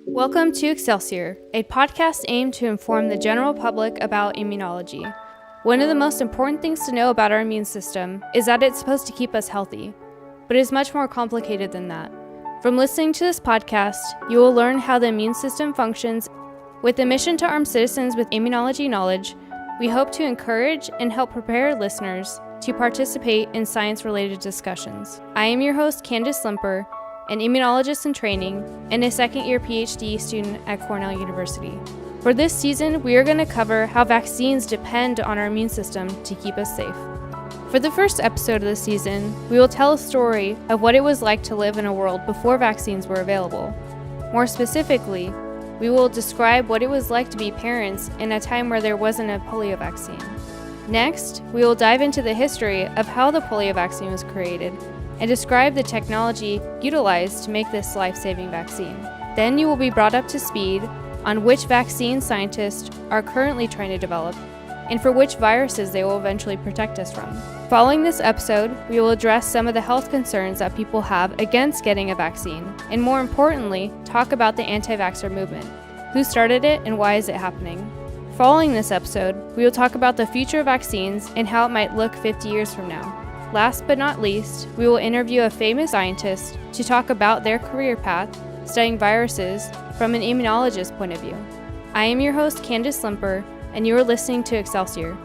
Welcome to Excellsior, a podcast aimed to inform the general public about immunology. One of the most important things to know about our immune system is that it's supposed to keep us healthy, but it is much more complicated than that. From listening to this podcast, you will learn how the immune system functions. With the mission to arm citizens with immunology knowledge, we hope to encourage and help prepare listeners to participate in science-related discussions. I am your host, Candice Limper, an immunologist in training and a second-year Ph.D. student at Cornell University. For this season, we are going to cover how vaccines depend on our immune system to keep us safe. For the first episode of the season, we will tell a story of what it was like to live in a world before vaccines were available. More specifically, we will describe what it was like to be parents in a time where there wasn't a polio vaccine. Next, we will dive into the history of how the polio vaccine was created and describe the technology utilized to make this life-saving vaccine. Then you will be brought up to speed on which vaccine scientists are currently trying to develop and for which viruses they will eventually protect us from. Following this episode, we will address some of the health concerns that people have against getting a vaccine, and more importantly, talk about the anti-vaxxer movement. Who started it and why is it happening? Following this episode, we will talk about the future of vaccines and how it might look 50 years from now. Last but not least, we will interview a famous scientist to talk about their career path studying viruses from an immunologist's point of view. I am your host, Candice Limper, and you are listening to Excellsior.